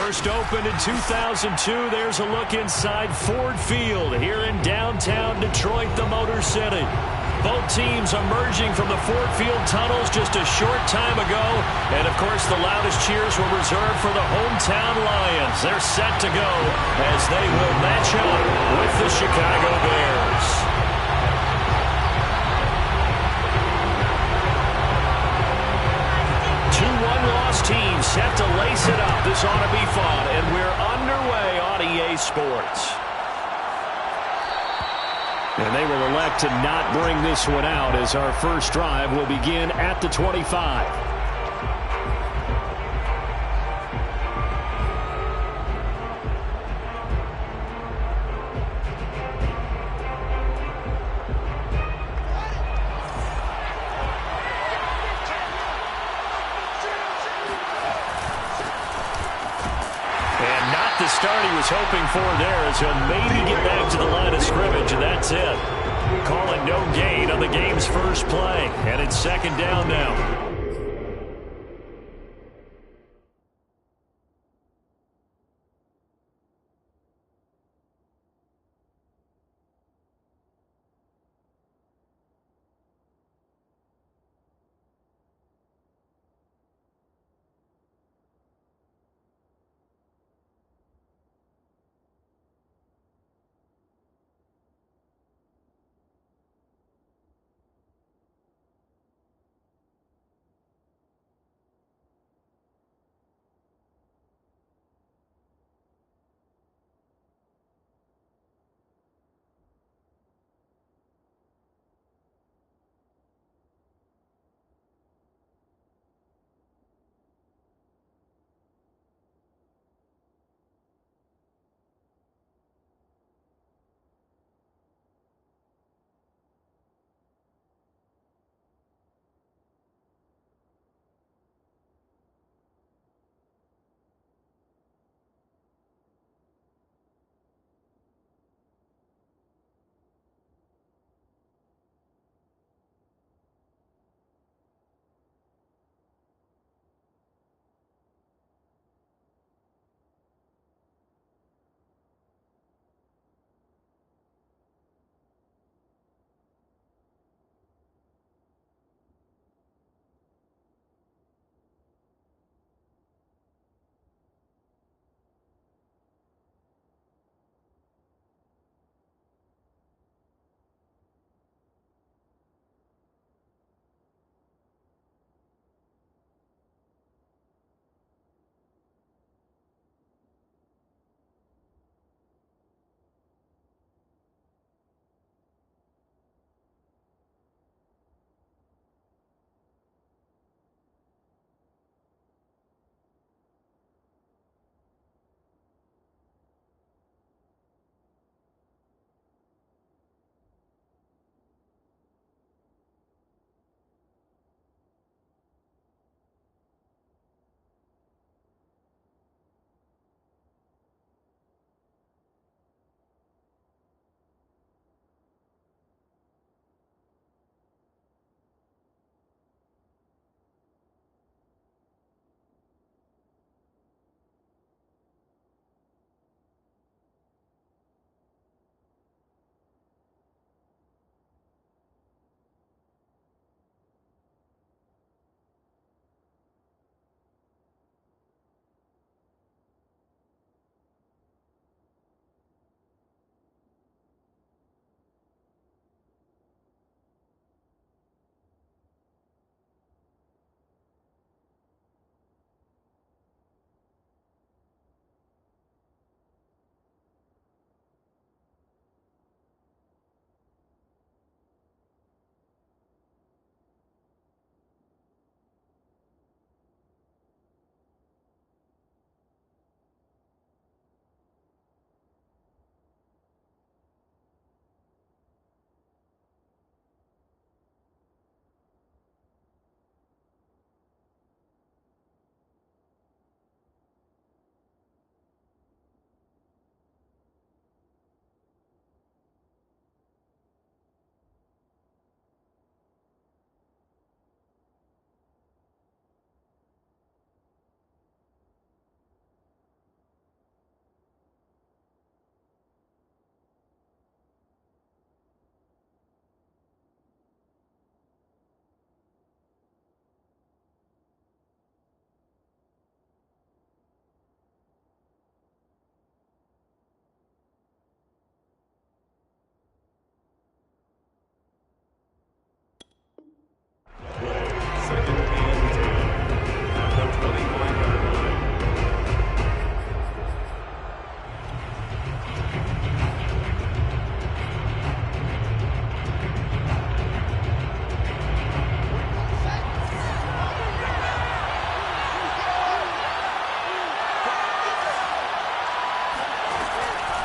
First opened in 2002. There's a look inside Ford Field here in downtown Detroit, the Motor City. Both teams emerging from the Ford Field tunnels just a short time ago. And, of course, the loudest cheers were reserved for the hometown Lions. They're set to go as they will match up with the Chicago Bears. 2-1 loss team set to lace it up. This ought to be fun, and we're underway on EA Sports. And they will elect to not bring this one out as our first drive will begin at the 25. The start he was hoping for there as he'll maybe get back to the line of scrimmage, and that's it. Call it no gain on the game's first play, and it's second down now.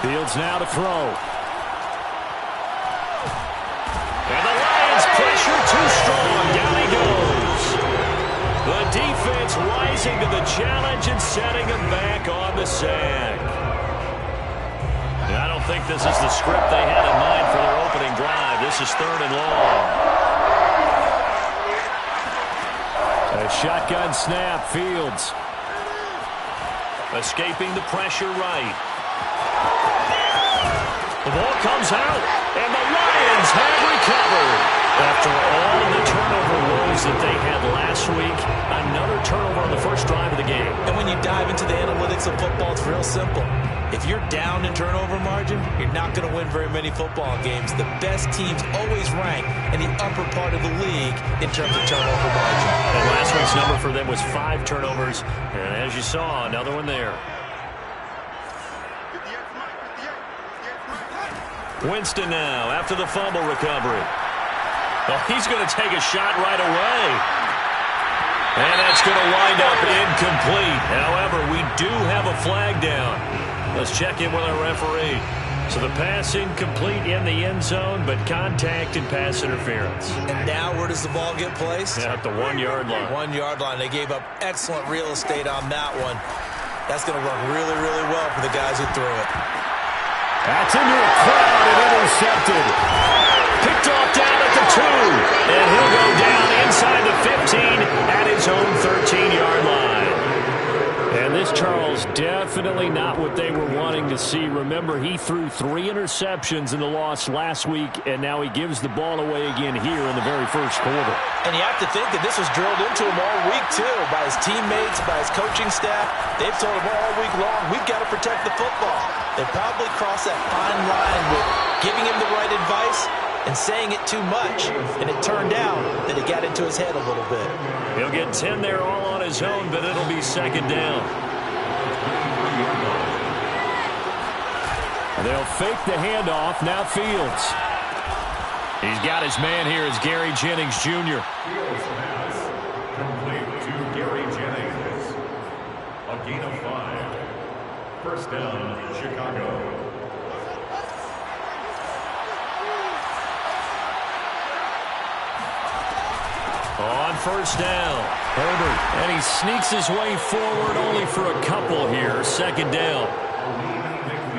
Fields now to throw. And the Lions pressure too strong. Down he goes. The defense rising to the challenge and setting him back on the sack. I don't think this is the script they had in mind for their opening drive. This is 3rd and long. A shotgun snap, Fields. Escaping the pressure right. The ball comes out, and the Lions have recovered. After all of the turnover woes that they had last week, another turnover on the first drive of the game. And when you dive into the analytics of football, it's real simple. If you're down in turnover margin, you're not going to win very many football games. The best teams always rank in the upper part of the league in terms of turnover margin. And last week's number for them was 5 turnovers. And as you saw, another one there. Winston now after the fumble recovery. Well, he's going to take a shot right away. And that's going to wind up incomplete. However, we do have a flag down. Let's check in with our referee. So the pass incomplete in the end zone, but contact and pass interference. And now where does the ball get placed? At the 1-yard line. 1-yard line. They gave up excellent real estate on that one. That's going to work really, really well for the guys who threw it. That's into a crowd and intercepted. Picked off down at the 2. And he'll go down inside the 15 at his own 13-yard line. And this, Charles, definitely not what they were wanting to see. Remember, he threw 3 interceptions in the loss last week, and now he gives the ball away again here in the very first quarter. And you have to think that this was drilled into him all week, too, by his teammates, by his coaching staff. They've told him all week long, we've got to protect the football. They probably crossed that fine line with giving him the right advice and saying it too much, and it turned out that it got into his head a little bit. He'll get 10 there all on his own, but it'll be 2nd down. They'll fake the handoff. Now Fields. He's got his man here as Gary Jennings Jr. Fields pass complete to Gary Jennings. A gain of 5. First down, Chicago. On first down, Herbert, and he sneaks his way forward only for a couple here. 2nd down.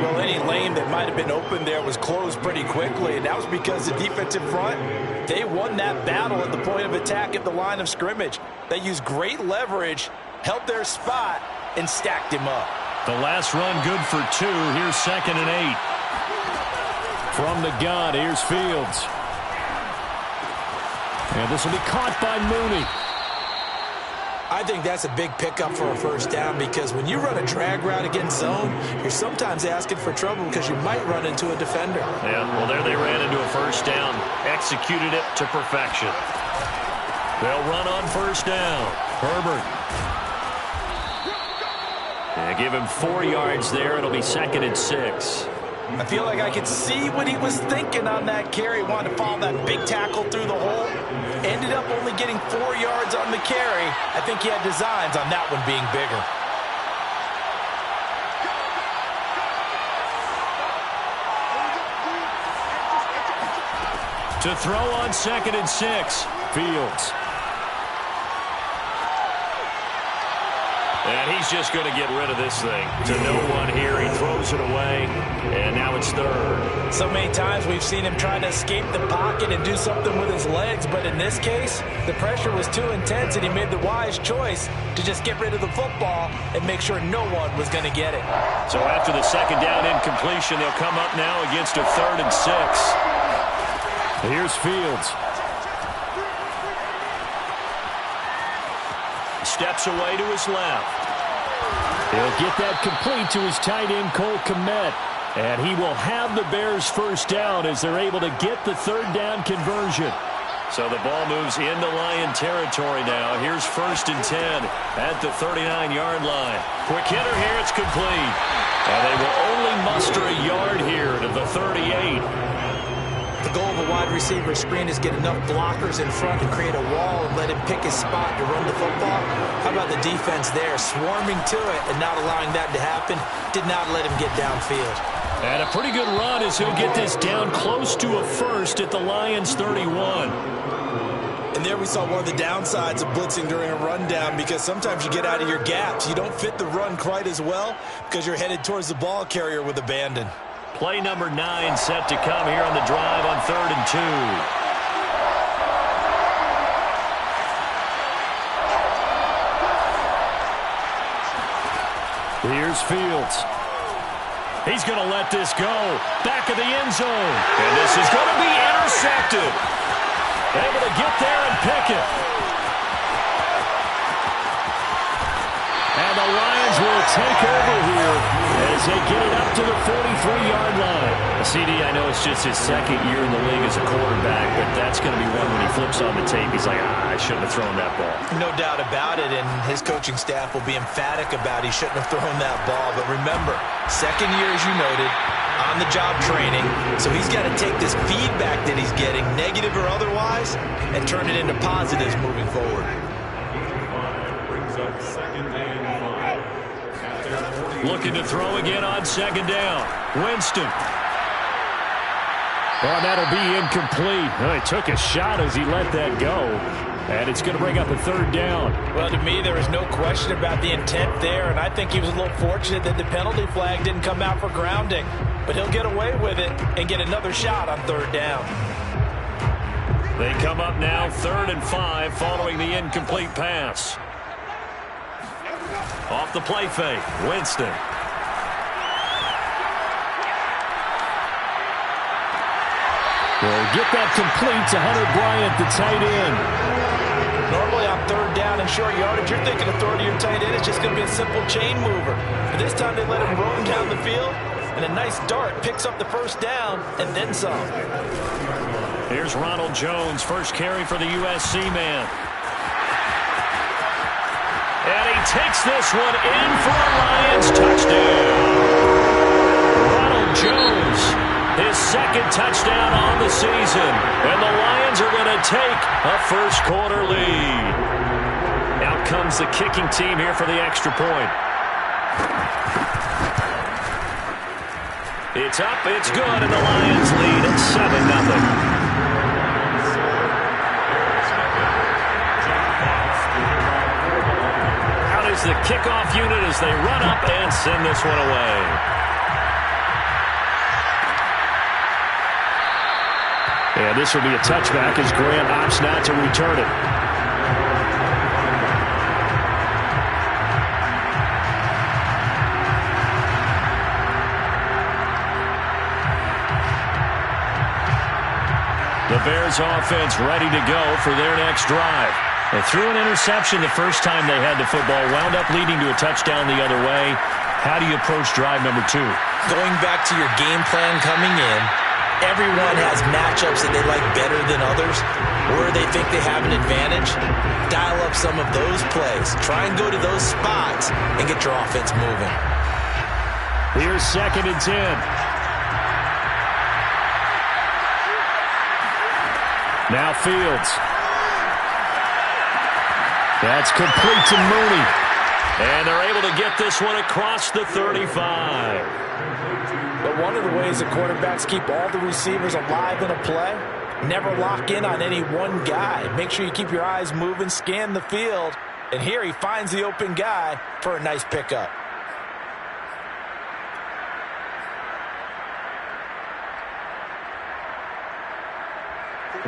Well, any lane that might have been open there was closed pretty quickly, and that was because the defensive front, they won that battle at the point of attack at the line of scrimmage. They used great leverage, held their spot, and stacked him up. The last run good for 2. Here's 2nd and 8. From the gun, here's Fields. And this will be caught by Mooney. I think that's a big pickup for a first down because when you run a drag route against zone, you're sometimes asking for trouble because you might run into a defender. Yeah, well, there they ran into a first down. Executed it to perfection. They'll run on first down. Herbert. Yeah, give him 4 yards there. It'll be 2nd and 6. I feel like I could see what he was thinking on that carry. Wanted to follow that big tackle through the hole. Ended up only getting 4 yards on the carry. I think he had designs on that one being bigger. To throw on 2nd and 6, Fields. And he's just going to get rid of this thing. To no one here. He throws it away. And now it's 3rd. So many times we've seen him trying to escape the pocket and do something with his legs. But in this case, the pressure was too intense and he made the wise choice to just get rid of the football and make sure no one was going to get it. So after the 2nd down incompletion, they'll come up now against a 3rd and 6. Here's Fields. Steps away to his left. He'll get that complete to his tight end, Cole Kmet. And he will have the Bears first down as they're able to get the 3rd down conversion. So the ball moves into Lion territory now. Here's 1st and 10 at the 39-yard line. Quick hitter here, it's complete. And they will only muster a yard here to the 38. The goal of a wide receiver screen is get enough blockers in front to create a wall and let him pick his spot to run the football. How about the defense there, swarming to it and not allowing that to happen? Did not let him get downfield. And a pretty good run as he'll get this down close to a first at the Lions' 31. And there we saw one of the downsides of blitzing during a rundown, because sometimes you get out of your gaps. You don't fit the run quite as well because you're headed towards the ball carrier with abandon. Play number 9 set to come here on the drive on 3rd and 2. Here's Fields. He's going to let this go. Back of the end zone. And this is going to be intercepted. Able to get there and pick it. And the Lions will take over here as they get it up to the 43-yard line. CD, I know it's just his second year in the league as a quarterback, but that's going to be one when he flips on the tape. He's like, I shouldn't have thrown that ball. No doubt about it, and his coaching staff will be emphatic about he shouldn't have thrown that ball. But remember, second year, as you noted, on-the-job training, so he's got to take this feedback that he's getting, negative or otherwise, and turn it into positives moving forward. Looking to throw again on 2nd down. Winston. Oh, that'll be incomplete. Oh, he took a shot as he let that go. And it's going to bring up a 3rd down. Well, to me, there was no question about the intent there, and I think he was a little fortunate that the penalty flag didn't come out for grounding. But he'll get away with it and get another shot on 3rd down. They come up now 3rd and 5 following the incomplete pass. Off the play fake, Winston. Will get that complete to Hunter Bryant, the tight end. Normally on 3rd down and short yardage, you're thinking of throwing to your tight end. It's just going to be a simple chain mover. But this time they let him roam down the field, and a nice dart picks up the 1st down and then some. Here's Ronald Jones, first carry for the USC man. And he takes this one in for a Lions touchdown. Ronald Jones, his 2nd touchdown on the season. And the Lions are going to take a first-quarter lead. Out comes the kicking team here for the extra point. It's up, it's good, and the Lions lead at 7-0. Is the kickoff unit as they run up and send this one away. And this will be a touchback as Graham opts not to return it. The Bears offense ready to go for their next drive. They threw an interception the first time they had the football, wound up leading to a touchdown the other way. How do you approach drive number 2? Going back to your game plan coming in, everyone has matchups that they like better than others, or they think they have an advantage. Dial up some of those plays. Try and go to those spots and get your offense moving. Here's 2nd and 10. Now Fields. That's complete to Mooney. And they're able to get this one across the 35. But one of the ways that quarterbacks keep all the receivers alive in a play, never lock in on any one guy. Make sure you keep your eyes moving, scan the field. And here he finds the open guy for a nice pickup.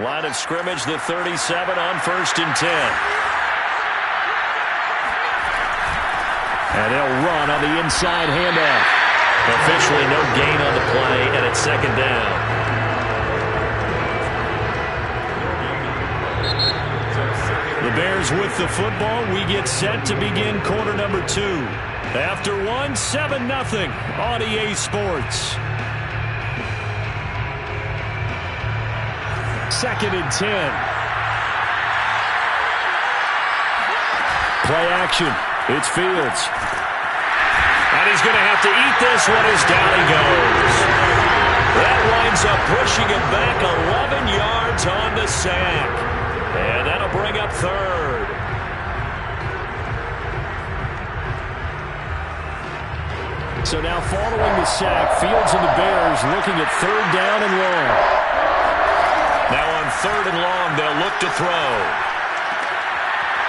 Line of scrimmage, the 37 on 1st and 10. And they'll run on the inside handoff. Officially no gain on the play, and it's 2nd down. The Bears with the football. We get set to begin quarter number 2. After 1, 7-0 on EA Sports. 2nd and 10. Play action. It's Fields. And he's going to have to eat this one as down he goes. That winds up pushing him back 11 yards on the sack. And that'll bring up 3rd. So now following the sack, Fields and the Bears looking at 3rd down and long. Now on 3rd and long, they'll look to throw.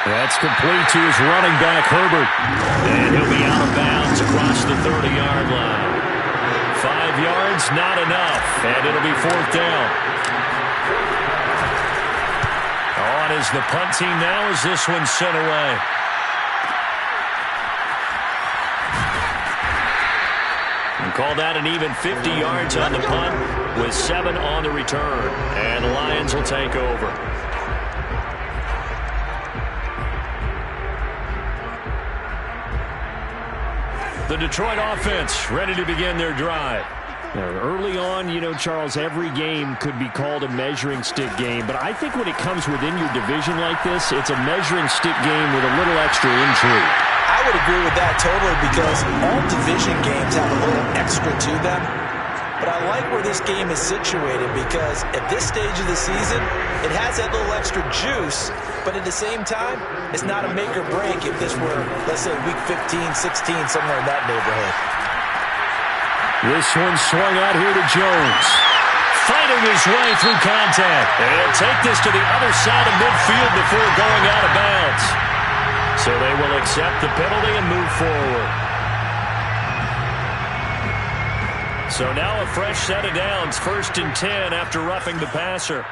That's complete to his running back, Herbert. And he'll be out of bounds across the 30-yard line. 5 yards, not enough, and it'll be 4th down. On is the punt team now as this one's sent away. And call that an even 50 yards on the punt with 7 on the return. And the Lions will take over. The Detroit offense ready to begin their drive. Now, early on, you know, Charles, every game could be called a measuring stick game. But I think when it comes within your division like this, it's a measuring stick game with a little extra intrigue. I would agree with that totally because all division games have a little extra to them. But I like where this game is situated because at this stage of the season, it has that little extra juice. But at the same time, it's not a make or break if this were, let's say, week 15, 16, somewhere in that neighborhood. This one swung out here to Jones. Fighting his way through contact. And he'll take this to the other side of midfield before going out of bounds. So they will accept the penalty and move forward. So now a fresh set of downs. 1st and 10 after roughing the passer.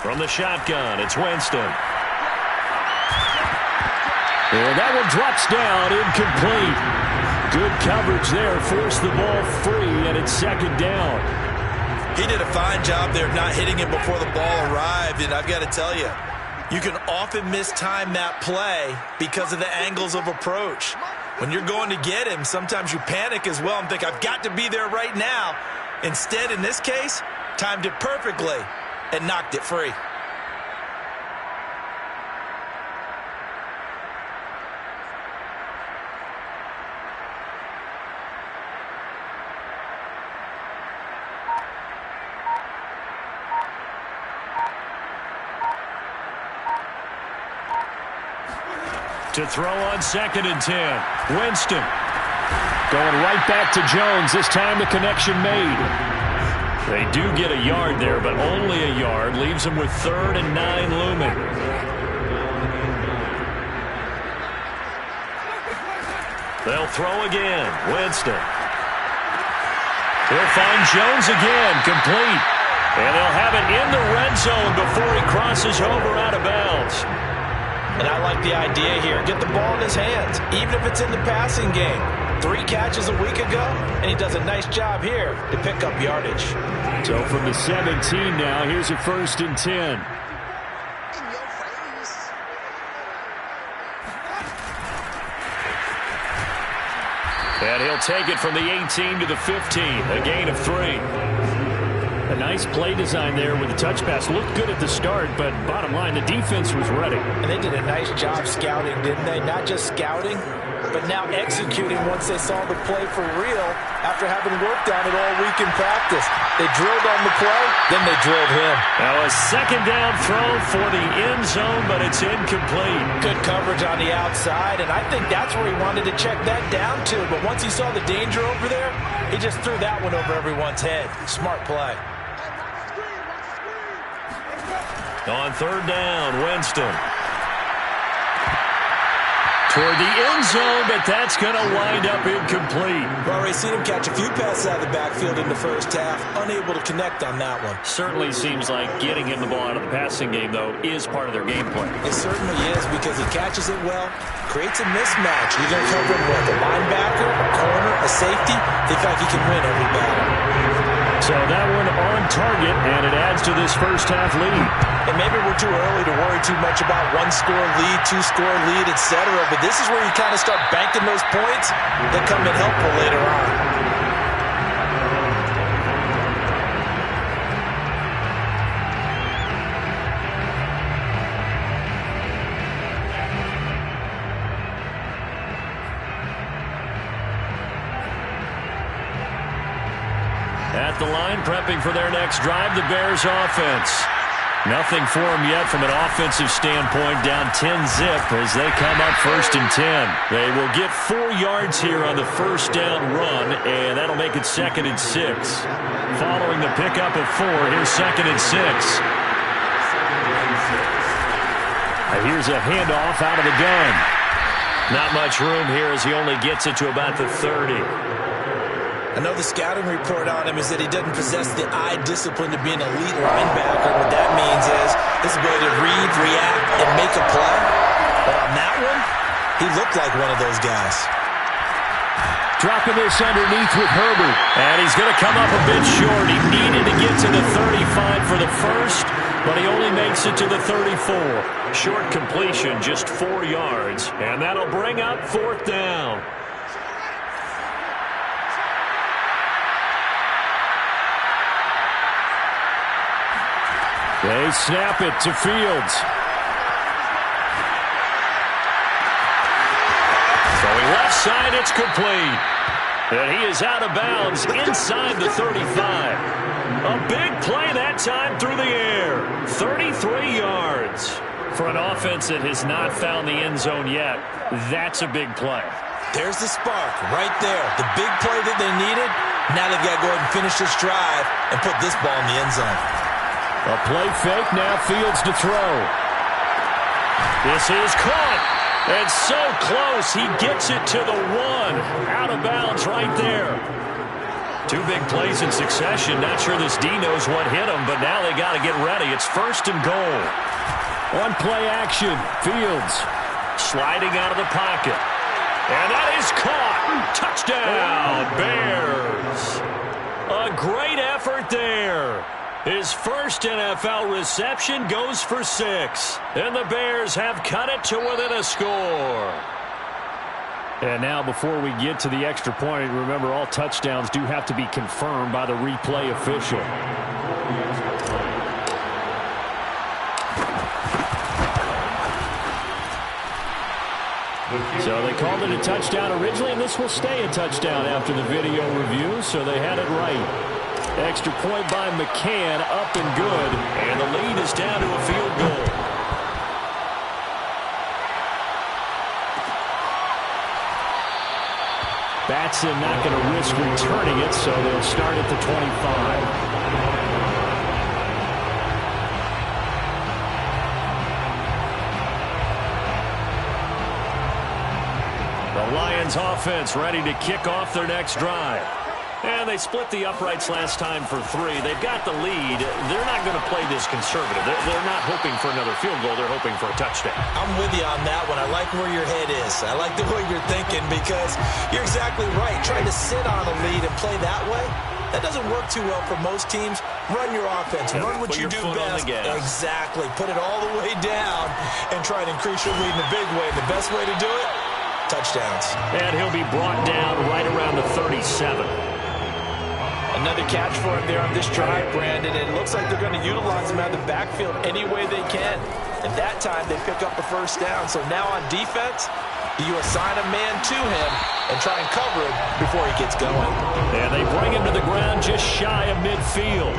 From the shotgun, it's Winston. And that one drops down, incomplete. Good coverage there, forced the ball free, and it's 2nd down. He did a fine job there of not hitting him before the ball arrived, and I've got to tell you, you can often mistime that play because of the angles of approach. When you're going to get him, sometimes you panic as well and think, I've got to be there right now. Instead, in this case, timed it perfectly and knocked it free. To throw on 2nd and 10. Winston. Going right back to Jones. This time the connection made. They do get a yard there, but only a yard. Leaves them with 3rd and 9 looming. They'll throw again. Winston. He'll find Jones again. Complete. And they'll have it in the red zone before he crosses over out of bounds. And I like the idea here. Get the ball in his hands, even if it's in the passing game. 3 catches a week ago, and he does a nice job here to pick up yardage. So from the 17 now, here's a 1st and 10. And he'll take it from the 18 to the 15, a gain of 3. A nice play design there with the touch pass. Looked good at the start, but bottom line, the defense was ready. And they did a nice job scouting, didn't they? Not just scouting, but now executing once they saw the play for real after having worked on it all week in practice. They drilled on the play, then they drilled him. Now a 2nd down throw for the end zone, but it's incomplete. Good coverage on the outside, and I think that's where he wanted to check that down to. But once he saw the danger over there, he just threw that one over everyone's head. Smart play. On 3rd down, Winston. Toward the end zone, but that's going to wind up incomplete. We've already seen him catch a few passes out of the backfield in the first half. Unable to connect on that one. Certainly seems like getting him the ball out of the passing game, though, is part of their game plan. It certainly is because he catches it well, creates a mismatch. You're going to cover him with a linebacker, a corner, a safety. They think he can win every battle. So that one on target, and it adds to this first half lead. And maybe we're too early to worry too much about 1-score lead, 2-score lead, etc. But this is where you kind of start banking those points that come in helpful later on. At the line, prepping for their next drive, the Bears offense. Nothing for them yet from an offensive standpoint, down 10-zip as they come up 1st and 10. They will get 4 yards here on the first down run, and that'll make it 2nd and 6. Following the pickup of 4, here's 2nd and 6. Here's a handoff out of the gun. Not much room here as he only gets it to about the 30. I know the scouting report on him is that he doesn't possess the eye discipline to be an elite linebacker. What that means is his ability to read, react, and make a play. But on that one, he looked like one of those guys. Dropping this underneath with Herbert. And he's going to come up a bit short. He needed to get to the 35 for the first, but he only makes it to the 34. Short completion, just 4 yards. And that'll bring up 4th down. They snap it to Fields. Going left side, it's complete. And he is out of bounds inside the 35. A big play that time through the air. 33 yards. For an offense that has not found the end zone yet, that's a big play. There's the spark right there. The big play that they needed. Now they've got to go ahead and finish this drive and put this ball in the end zone. A play fake, now Fields to throw. This is caught. And so close, he gets it to the 1. Out of bounds right there. 2 big plays in succession. Not sure this D knows what hit him, but now they got to get ready. It's 1st and goal. On play action, Fields sliding out of the pocket. And that is caught. Touchdown, Bears. A great effort there. His first NFL reception goes for 6. And the Bears have cut it to within a score. And now before we get to the extra point, remember all touchdowns do have to be confirmed by the replay official. So they called it a touchdown originally, and this will stay a touchdown after the video review, so they had it right. Extra point by McCann, up and good, and the lead is down to a field goal. Batson not going to risk returning it, so they'll start at the 25. The Lions offense ready to kick off their next drive. And they split the uprights last time for 3. They've got the lead. They're not going to play this conservative. They're not hoping for another field goal. They're hoping for a touchdown. I'm with you on that one. I like where your head is. I like the way you're thinking because you're exactly right. Trying to sit on a lead and play that way, that doesn't work too well for most teams. Run your offense. Run what you do best. Exactly. Put it all the way down and try to increase your lead in a big way. The best way to do it, touchdowns. And he'll be brought down right around the 37. Another catch for him there on this drive, Brandon. And it looks like they're going to utilize him out of the backfield any way they can. And that time, they pick up the first down. So now on defense, you assign a man to him and try and cover him before he gets going. And they bring him to the ground just shy of midfield.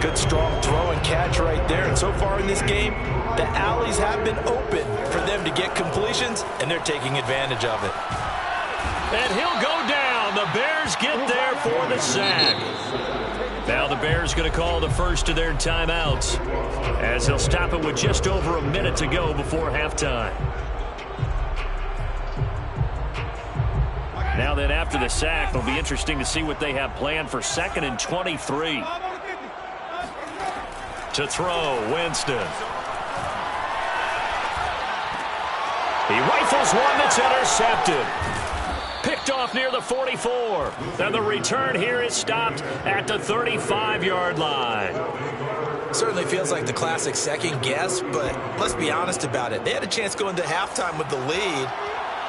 Good, strong throw and catch right there. And so far in this game, the alleys have been open for them to get completions, and they're taking advantage of it. And he'll go down. The Bears get there for the sack. Now the Bears going to call the first of their timeouts as they'll stop it with just over a minute to go before halftime. Now then, after the sack, it'll be interesting to see what they have planned for 2nd and 23. To throw, Winston. He rifles one that's intercepted. Picked off near the 44. And the return here is stopped at the 35-yard line. Certainly feels like the classic second guess, but let's be honest about it. They had a chance going into halftime with the lead.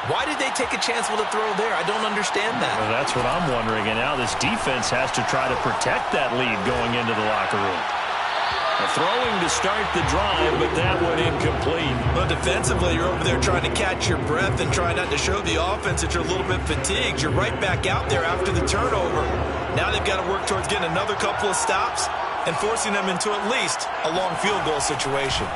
Why did they take a chance with a throw there? I don't understand that. Well, that's what I'm wondering. And now this defense has to try to protect that lead going into the locker room. Throwing to start the drive, but that one incomplete. Well, defensively, you're over there trying to catch your breath and try not to show the offense that you're a little bit fatigued. You're right back out there after the turnover. Now they've got to work towards getting another couple of stops and forcing them into at least a long field goal situation.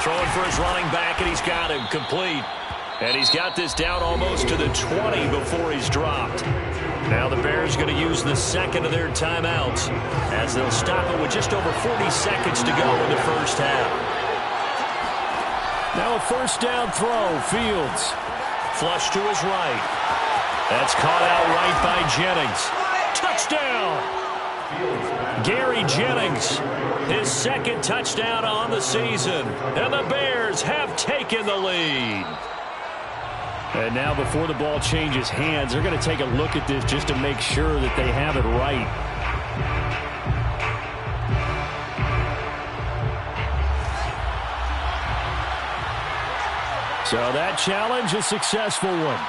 Throwing for his running back, and he's got him complete. And he's got this down almost to the 20 before he's dropped. Now the Bears going to use the second of their timeouts as they'll stop it with just over 40 seconds to go in the first half. Now a first down throw. Fields. Flush to his right. That's caught out right by Jennings. Touchdown! Gary Jennings, his second touchdown on the season. And the Bears have taken the lead. And now before the ball changes hands, they're going to take a look at this just to make sure that they have it right. So that challenge, a successful one.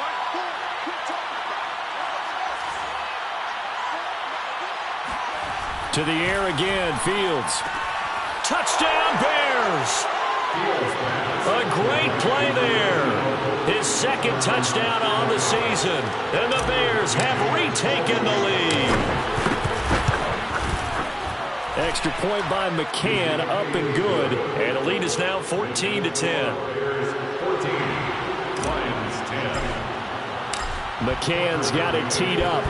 To the air again, Fields. Touchdown, Bears! A great play there. His second touchdown on the season. And the Bears have retaken the lead. Extra point by McCann, up and good. And the lead is now 14-10. McCann's got it teed up.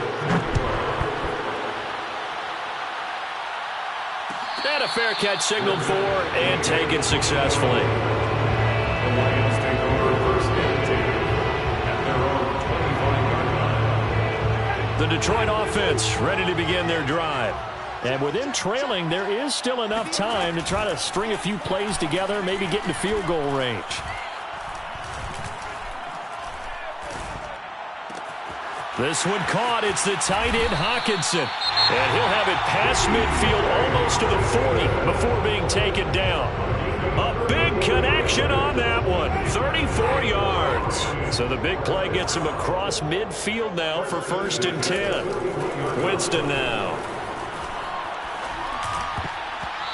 And a fair catch signaled for and taken successfully. The Lions take over first and 10 at their own 25-yard line. The Detroit offense ready to begin their drive. And with them trailing, there is still enough time to try to string a few plays together, maybe get into field goal range. This one caught. It's the tight end, Hockenson. And he'll have it past midfield almost to the 40 before being taken down. A big connection on that one. 34 yards. So the big play gets him across midfield now for first and 10. Winston now.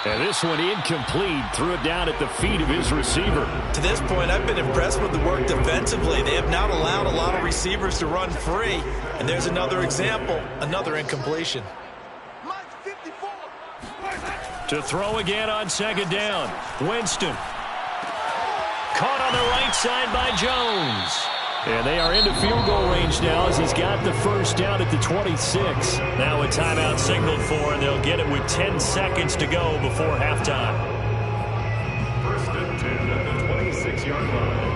And this one incomplete. Threw it down at the feet of his receiver. To this point, I've been impressed with the work defensively. They have not allowed a lot of receivers to run free. And there's another example, another incompletion. To throw again on second down. Winston. Caught on the right side by Jones. And they are into field goal range now as he's got the first down at the 26. Now a timeout signaled for, and they'll get it with 10 seconds to go before halftime. First and 10 at the 26-yard line.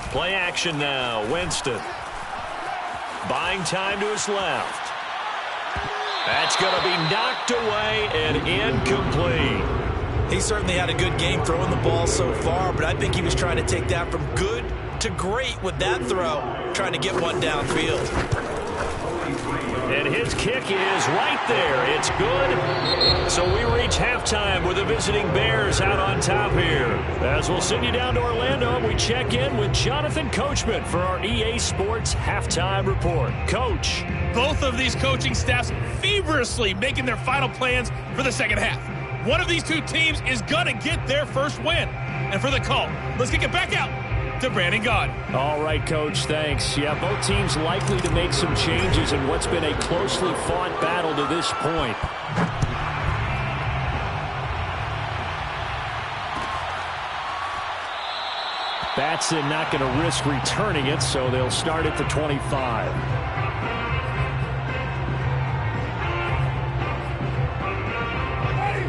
Play action now. Winston. Buying time to his left. That's going to be knocked away and incomplete. He certainly had a good game throwing the ball so far, but I think he was trying to take that from good to great with that throw, trying to get one downfield. And his kick is right there. It's good. So we reach halftime with the visiting Bears out on top here. As we'll send you down to Orlando, we check in with Jonathan Coachman for our EA Sports Halftime Report. Coach. Both of these coaching staffs feverishly making their final plans for the second half. One of these two teams is going to get their first win. And for the call, let's kick it back out to Brandon Gaudin. All right, Coach, thanks. Yeah, both teams likely to make some changes in what's been a closely fought battle to this point. Batson not going to risk returning it, so they'll start at the 25.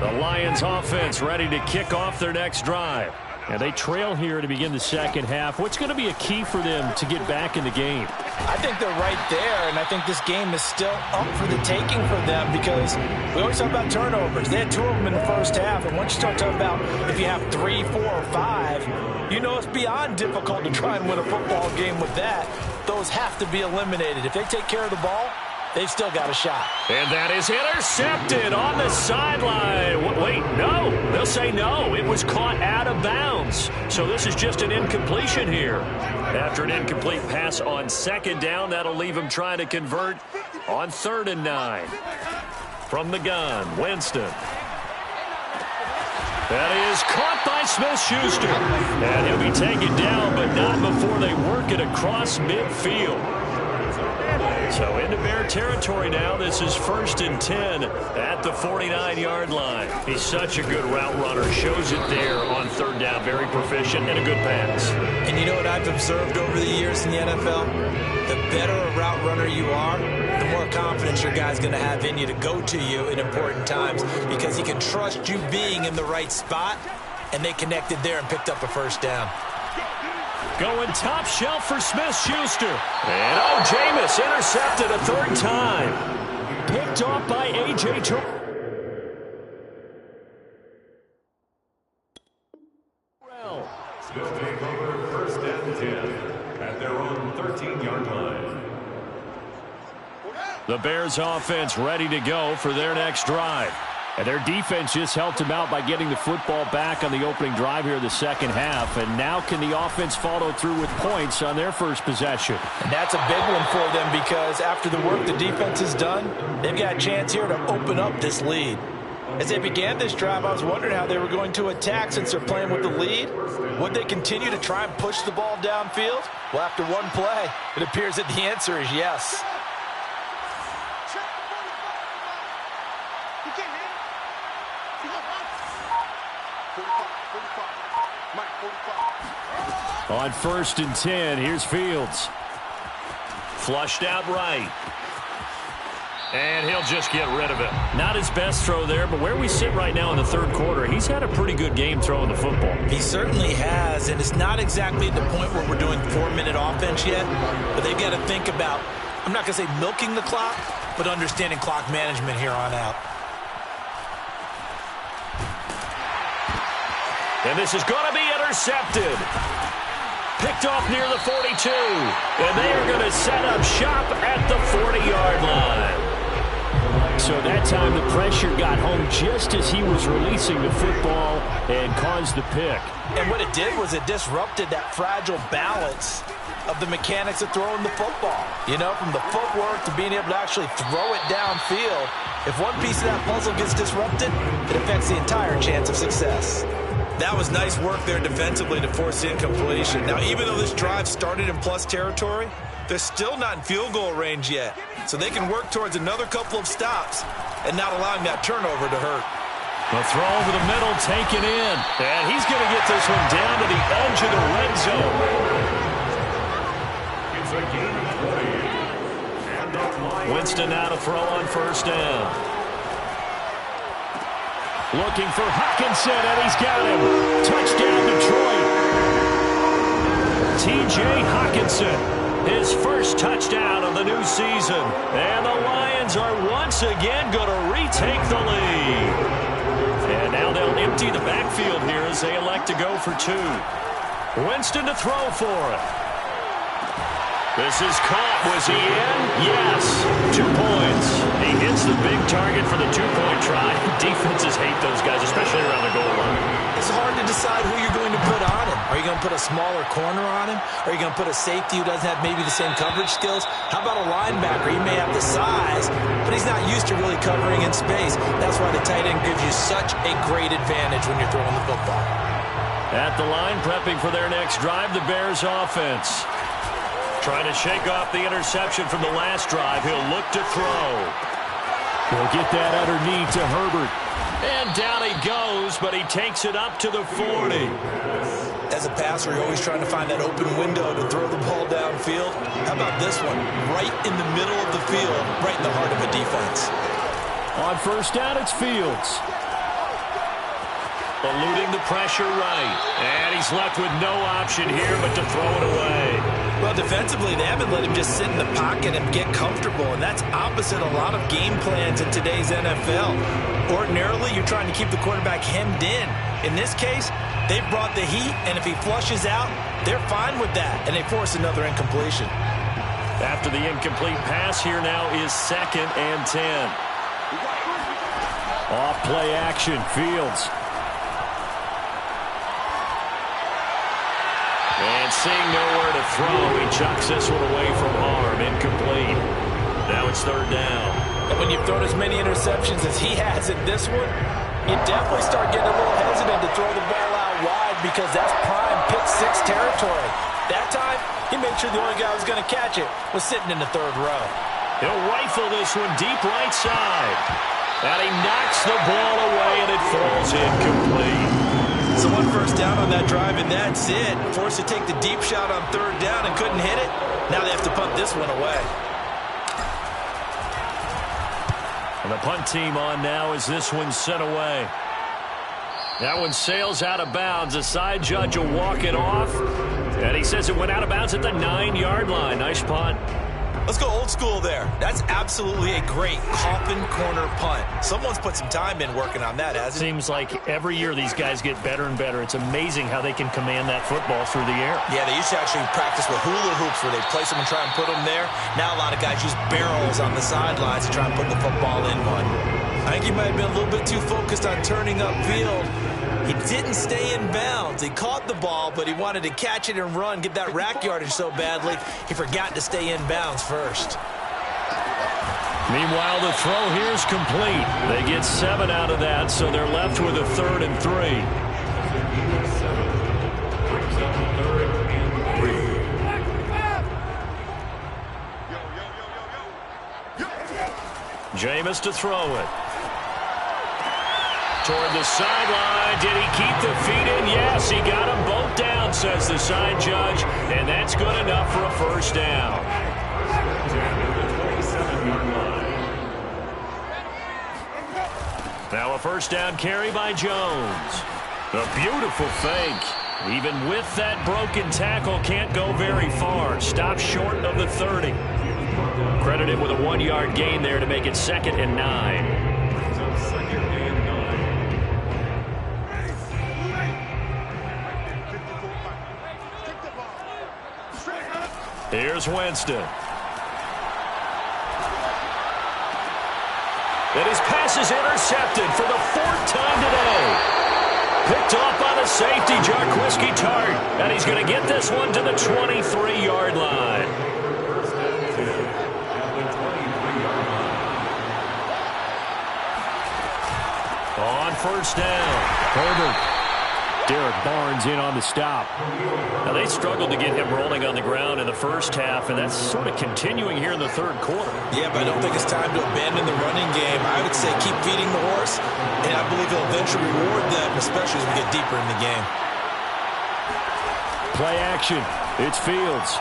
The Lions offense ready to kick off their next drive. And they trail here to begin the second half. What's going to be a key for them to get back in the game? I think they're right there, and I think this game is still up for the taking for them because we always talk about turnovers. They had 2 of them in the first half, and once you start talking about if you have 3, 4, or 5, you know it's beyond difficult to try and win a football game with that. Those have to be eliminated. If they take care of the ball, they've still got a shot. And that is intercepted on the sideline. Wait, no. They'll say no. It was caught out of bounds. So this is just an incompletion here. After an incomplete pass on second down, that'll leave him trying to convert on 3rd and 9. From the gun, Winston. That is caught by Smith-Schuster. And he'll be taken down, but not before they work it across midfield. So into Bear territory now. This is 1st and 10 at the 49-yard line. He's such a good route runner. Shows it there on 3rd down. Very proficient and a good pass. And you know what I've observed over the years in the NFL? The better a route runner you are, the more confidence your guy's going to have in you to go to you in important times because he can trust you being in the right spot, and they connected there and picked up a 1st down. Going top shelf for Smith-Schuster. And Jameis intercepted a 3rd time. Picked off by A.J. Terrell. Smith take over 1st and 10 at their own 13-yard line. The Bears offense ready to go for their next drive. And their defense just helped them out by getting the football back on the opening drive here in the 2nd half. And now can the offense follow through with points on their first possession? And that's a big one for them because after the work the defense has done, they've got a chance here to open up this lead. As they began this drive, I was wondering how they were going to attack since they're playing with the lead. Would they continue to try and push the ball downfield? Well, after one play, it appears that the answer is yes. On 1st and 10, here's Fields. Flushed out right. And he'll just get rid of it. Not his best throw there, but where we sit right now in the 3rd quarter, he's had a pretty good game throwing the football. He certainly has, and it's not exactly at the point where we're doing 4-minute offense yet, but they've got to think about, I'm not going to say milking the clock, but understanding clock management here on out. And this is going to be intercepted. Picked off near the 42. And they are going to set up shop at the 40-yard line. So that time the pressure got home just as he was releasing the football and caused the pick. And what it did was it disrupted that fragile balance of the mechanics of throwing the football. You know, from the footwork to being able to actually throw it downfield. If one piece of that puzzle gets disrupted, it affects the entire chance of success. That was nice work there defensively to force incompletion. Now, even though this drive started in plus territory, they're still not in field goal range yet. So they can work towards another couple of stops and not allowing that turnover to hurt. The throw over the middle taken in. And he's going to get this one down to the edge of the red zone. It's a gain of 20. Winston now to throw on 1st down. Looking for Hockenson, and he's got him. Touchdown, Detroit. T.J. Hockenson, his first touchdown of the new season. And the Lions are once again going to retake the lead. And now they'll empty the backfield here as they elect to go for 2. Winston to throw for it. This is caught. Was he in? Yes. 2 points. He hits the big target for the 2-point try. Defenses hate those guys, especially around the goal line. It's hard to decide who you're going to put on him. Are you going to put a smaller corner on him? Are you going to put a safety who doesn't have maybe the same coverage skills? How about a linebacker? He may have the size, but he's not used to really covering in space. That's why the tight end gives you such a great advantage when you're throwing the football. At the line, prepping for their next drive, the Bears offense. Trying to shake off the interception from the last drive. He'll look to throw. He'll get that underneath to Herbert. And down he goes, but he takes it up to the 40. As a passer, you're always trying to find that open window to throw the ball downfield. How about this one? Right in the middle of the field, right in the heart of a defense. On 1st down, it's Fields. Eluding the pressure right. And he's left with no option here but to throw it away. Well, defensively, they haven't let him just sit in the pocket and get comfortable, and that's opposite a lot of game plans in today's NFL. Ordinarily, you're trying to keep the quarterback hemmed in. In this case, they brought the heat, and if he flushes out, they're fine with that, and they force another incompletion. After the incomplete pass, here now is 2nd and 10. Off play action, Fields. And seeing nowhere to throw, he chucks this one away from harm. Incomplete. Now it's 3rd down. And when you've thrown as many interceptions as he has in this one, You definitely start getting a little hesitant to throw the ball out wide because that's prime pick-6 territory. That time, he made sure the only guy who was going to catch it was sitting in the third row. He'll rifle this one deep right side. And he knocks the ball away, and it falls incomplete. So 1 first down on that drive, and that's it. Forced to take the deep shot on third down and couldn't hit it. Now they have to punt this one away. And the punt team on now as this one's sent away. That one sails out of bounds. The side judge will walk it off. And he says it went out of bounds at the 9-yard line. Nice punt. Let's go old school there. That's absolutely a great coffin corner punt. Someone's put some time in working on that, hasn't it? Seems like every year these guys get better and better. It's amazing how they can command that football through the air. Yeah, they used to actually practice with hula hoops where they place them and try and put them there. Now a lot of guys use barrels on the sidelines to try and put the football in one. I think he might have been a little bit too focused on turning upfield. He didn't stay in bounds. He caught the ball, but he wanted to catch it and run, get that rack yardage so badly, he forgot to stay in bounds first. Meanwhile, the throw here is complete. They get 7 out of that, so they're left with a 3rd and 3. Jameis to throw it. Toward the sideline. Did he keep the feet in? Yes, he got them both down, says the side judge. And that's good enough for a first down. Now a first down carry by Jones. A beautiful fake. Even with that broken tackle, can't go very far. Stops short of the 30. Credited with a 1-yard gain there to make it 2nd and 9. Here's Winston. And his pass is intercepted for the 4th time today. Picked off by the safety, Jarquiski Tart. And he's going to get this one to the 23-yard line. On first down, Herbert. Derek Barnes in on the stop. Now, they struggled to get him rolling on the ground in the first half, and that's sort of continuing here in the 3rd quarter. Yeah, but I don't think it's time to abandon the running game. I would say keep feeding the horse, and I believe he'll eventually reward them, especially as we get deeper in the game. Play action. It's Fields.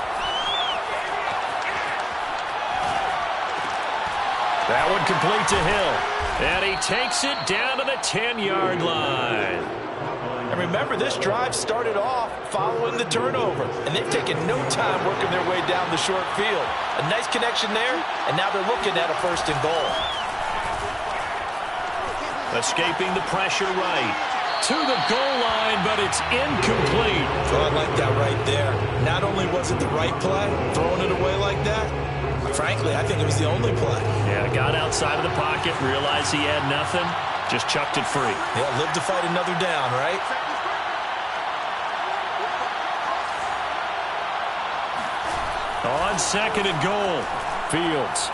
That one complete to Hill. And he takes it down to the 10-yard line. And remember, this drive started off following the turnover, and they've taken no time working their way down the short field. A nice connection there, and now they're looking at a 1st and goal. Escaping the pressure right. To the goal line, but it's incomplete. Oh, I like that right there. Not only was it the right play, throwing it away like that, frankly, I think it was the only play. Yeah, got outside of the pocket, realized he had nothing. Just chucked it free. Yeah, live to fight another down, right? On 2nd and goal, Fields.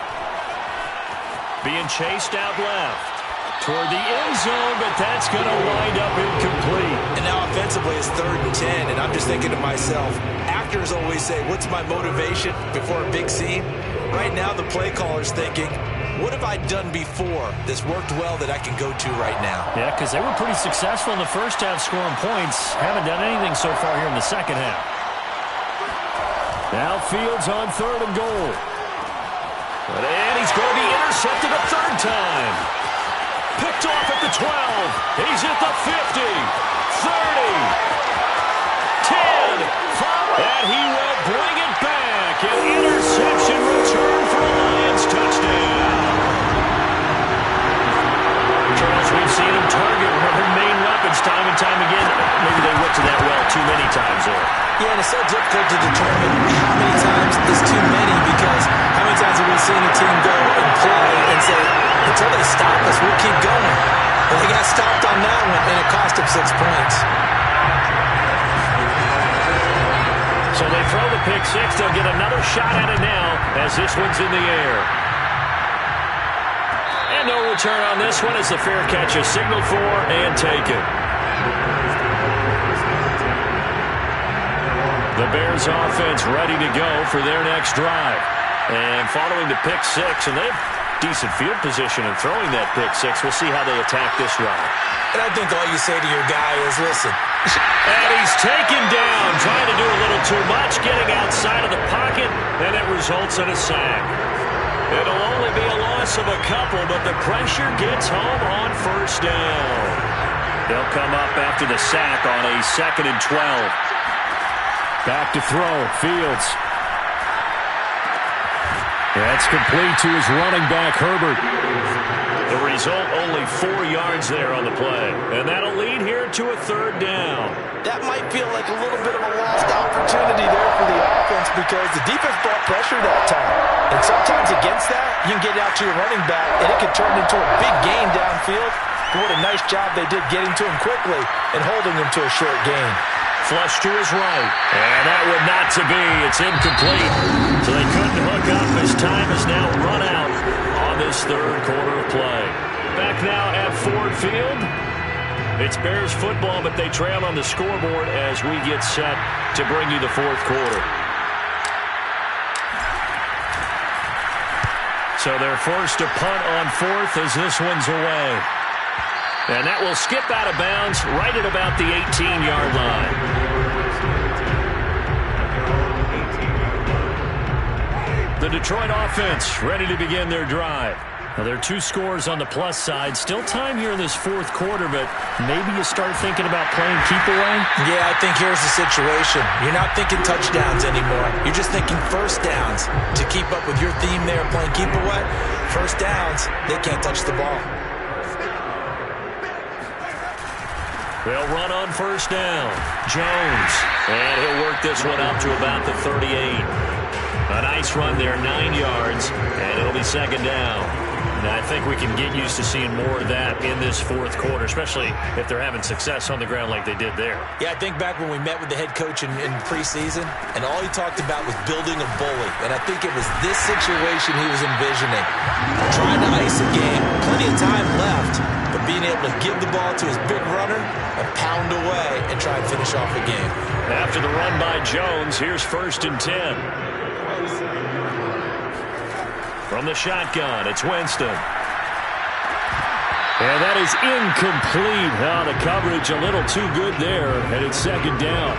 Being chased out left. Toward the end zone, but that's going to wind up incomplete. And now offensively it's 3rd and 10, and I'm just thinking to myself, actors always say, what's my motivation before a big scene? Right now the play caller's thinking, what have I done before that's worked well that I can go to right now? Yeah, because they were pretty successful in the first half scoring points. Haven't done anything so far here in the second half. Now Fields on 3rd and goal. And he's going to be intercepted a 3rd time. Picked off at the 12. He's at the 50, 30, 10, 5, and he will bring it back. An interception return for a Lions touchdown. Charles, we've seen him target one of their main weapons time and time again. Maybe they went to that well too many times there. Yeah, and it's so difficult to determine how many times is too many, because how many times have we seen a team go and play and say, until they stop us, we'll keep going. But they got stopped on that one, and it cost them 6 points. So they throw the pick six. They'll get another shot at it now as this one's in the air. And And no return on this one as the fair catch is signaled for and taken. The Bears offense ready to go for their next drive. And following the pick six, and they have decent field position in throwing that pick six. We'll see how they attack this drive. And I think all you say to your guy is, listen. And he's taken down, trying to do a little too much, getting outside of the pocket, and it results in a sack. It'll only be a loss of a couple, but the pressure gets home on first down. They'll come up after the sack on a 2nd and 12. Back to throw, Fields. That's complete to his running back, Herbert. The result, only 4 yards there on the play. And that'll lead here to a 3rd down. That might feel like a little bit of a lost opportunity there for the offense because the defense brought pressure that time. And sometimes against that, you can get out to your running back, and it can turn into a big gain downfield. But what a nice job they did getting to him quickly and holding him to a short gain. Flush to his right. And that one not to be. It's incomplete. So they couldn't hook up as time is now run out on this 3rd quarter of play. Back now at Ford Field. It's Bears football, but they trail on the scoreboard as we get set to bring you the 4th quarter. So they're forced to punt on 4th as this one's away. And that will skip out of bounds right at about the 18-yard line. The Detroit offense ready to begin their drive. Now, there are 2 scores on the plus side. Still time here in this 4th quarter, but maybe you start thinking about playing keep away? Yeah, I think here's the situation. You're not thinking touchdowns anymore. You're just thinking first downs. To keep up with your theme there, playing keep away, first downs, they can't touch the ball. They'll run on first down. Jones. And he'll work this one up to about the 38. A nice run there, 9 yards, and it'll be 2nd down. Now, I think we can get used to seeing more of that in this 4th quarter, especially if they're having success on the ground like they did there. Yeah, I think back when we met with the head coach in preseason, and all he talked about was building a bully. And I think it was this situation he was envisioning. Trying to ice a game, plenty of time left, but being able to give the ball to his big runner and pound away and try and finish off the game. After the run by Jones, here's 1st and 10. From the shotgun, it's Winston. And that is incomplete. Oh, the coverage a little too good there, and it's 2nd down.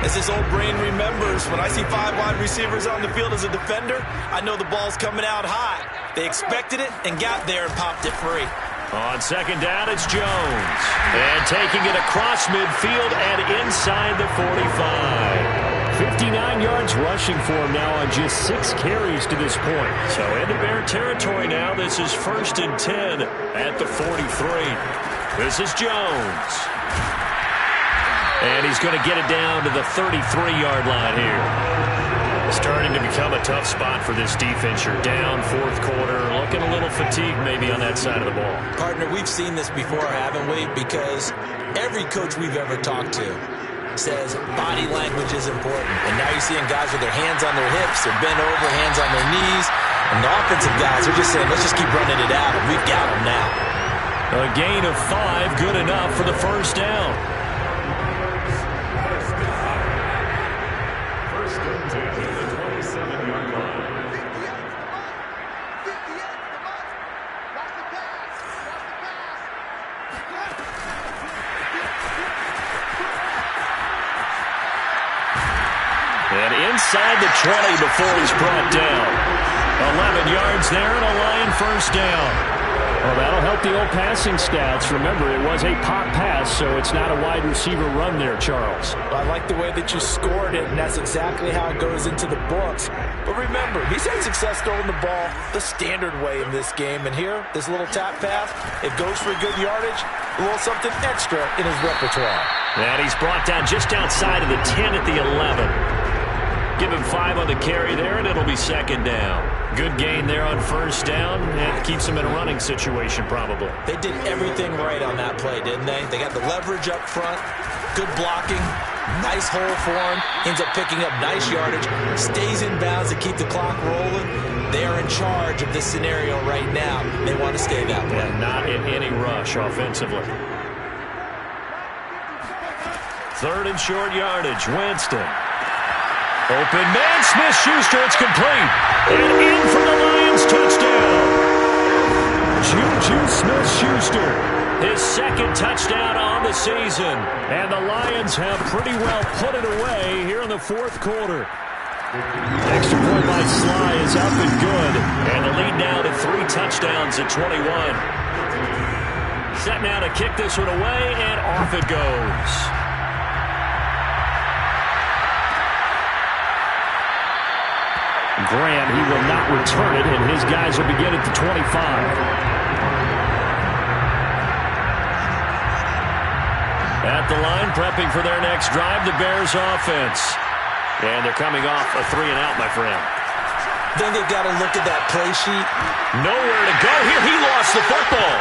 As his old brain remembers, when I see 5 wide receivers on the field as a defender, I know the ball's coming out high. They expected it and got there and popped it free. On 2nd down, it's Jones. And taking it across midfield and inside the 45. 59 yards rushing for him now on just 6 carries to this point. So into Bear territory now. This is 1st and 10 at the 43. This is Jones. And he's going to get it down to the 33-yard line here. Starting to become a tough spot for this defense. You're down 4th quarter, looking a little fatigued maybe on that side of the ball. Partner, we've seen this before, haven't we? Because every coach we've ever talked to says body language is important. And now you're seeing guys with their hands on their hips, they're bent over, hands on their knees. And the offensive guys are just saying, let's just keep running it out, and we've got them now. A gain of 5, good enough for the 1st down. Inside the 20 before he's brought down. 11 yards there and a Lion 1st down. Well, that'll help the old passing stats. Remember, it was a pop pass, so it's not a wide receiver run there, Charles. Well, I like the way that you scored it, and that's exactly how it goes into the books. But remember, he's had success throwing the ball the standard way in this game. And here, this little tap pass, it goes for good yardage, a little something extra in his repertoire. And he's brought down just outside of the 10 at the 11. Give him 5 on the carry there, and it'll be 2nd down. Good gain there on 1st down, and keeps him in a running situation probably. They did everything right on that play, didn't they? They got the leverage up front, good blocking, Nice hole for him. Ends up picking up nice yardage. Stays in bounds to keep the clock rolling. They are in charge of this scenario right now. They want to stay that way. And not in any rush offensively. Third and short yardage. Winston. Open man. Smith-Schuster. It's complete. And in for the Lions touchdown. Juju Smith-Schuster. His second touchdown on the season. And the Lions have pretty well put it away here in the fourth quarter. Extra point by Sly is up and good. And the lead now to 3 touchdowns at 21. Set now to kick this one away, and off it goes. Graham, he will not return it, and his guys will begin at the 25. At the line, prepping for their next drive, the Bears offense. And they're coming off a 3-and-out, my friend. Then they've got to look at that play sheet. Nowhere to go here. He lost the football.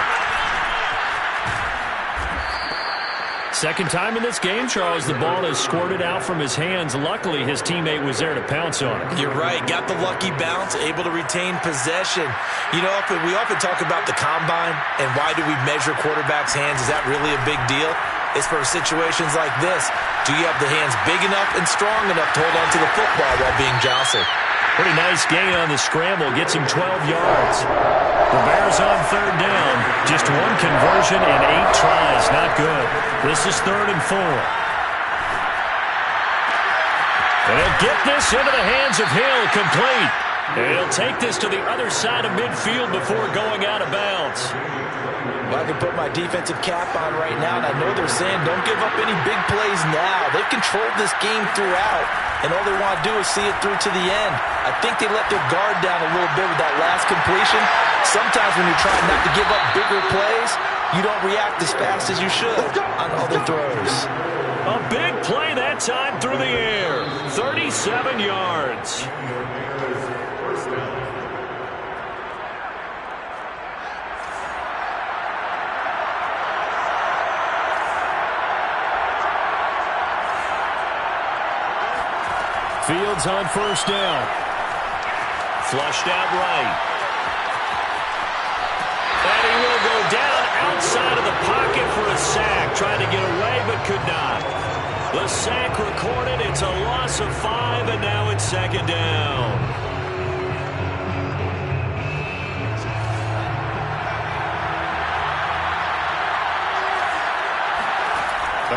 Second time in this game, Charles, the ball has squirted out from his hands. Luckily, his teammate was there to pounce on it. You're right. Got the lucky bounce, able to retain possession. You know, we often talk about the combine and why do we measure quarterbacks' hands. Is that really a big deal? It's for situations like this. Do you have the hands big enough and strong enough to hold on to the football while being jostled? Pretty nice gain on the scramble. Gets him 12 yards. The Bears on third down. Just one conversion and 8 tries. Not good. This is 3rd and 4. And he'll get this into the hands of Hill. Complete. And he'll take this to the other side of midfield before going out of bounds. Well, I can put my defensive cap on right now, and I know they're saying don't give up any big plays now. They've controlled this game throughout, and all they want to do is see it through to the end. I think they let their guard down a little bit with that last completion. Sometimes when you're trying not to give up bigger plays, you don't react as fast as you should on other throws. A big play that time through the air. 37 yards. Fields on first down. Flushed out right. And he will go down outside of the pocket for a sack. Tried to get away but could not. The sack recorded. It's a loss of 5, and now it's 2nd down.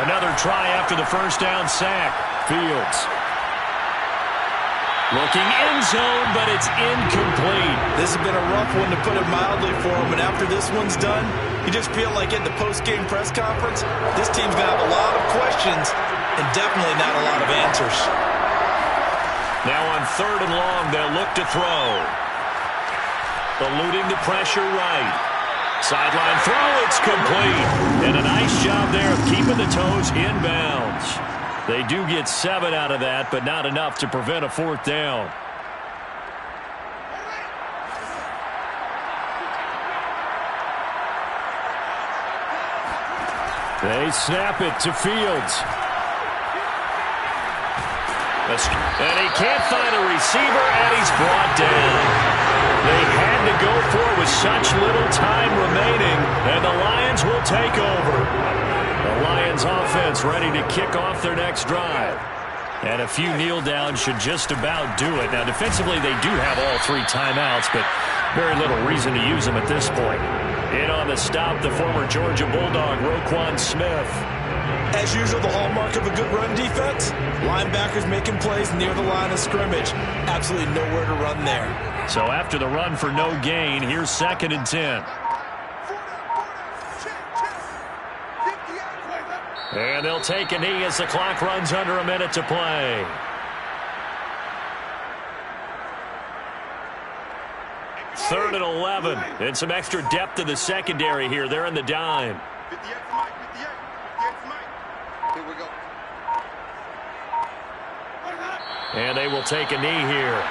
Another try after the first down sack. Fields. Looking end zone, but it's incomplete. This has been a rough one, to put it mildly, for him. And after this one's done, you just feel like at the post-game press conference, this team's going to have a lot of questions and definitely not a lot of answers. Now on 3rd and long, they'll look to throw. Eluding the pressure right. Sideline throw, it's complete. And a nice job there of keeping the toes inbounds. They do get 7 out of that, but not enough to prevent a 4th down. They snap it to Fields. And he can't find a receiver, and he's brought down. They had to go for it with such little time remaining, and the Lions will take over. The Lions offense ready to kick off their next drive. And a few kneel downs should just about do it. Now, defensively, they do have all 3 timeouts, but very little reason to use them at this point. In on the stop, the former Georgia Bulldog, Roquan Smith. As usual, the hallmark of a good run defense, linebackers making plays near the line of scrimmage. Absolutely nowhere to run there. So after the run for no gain, here's 2nd and 10. And they'll take a knee as the clock runs under a minute to play. Third and 11. And some extra depth in the secondary here. They're in the dime. And they will take a knee here.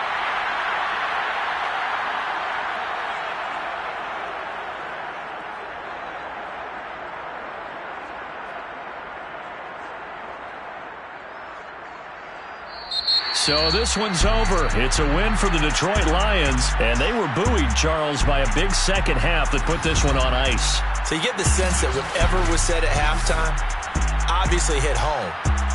So this one's over. It's a win for the Detroit Lions, and they were buoyed, Charles, by a big second half that put this one on ice. So you get the sense that whatever was said at halftime obviously hit home.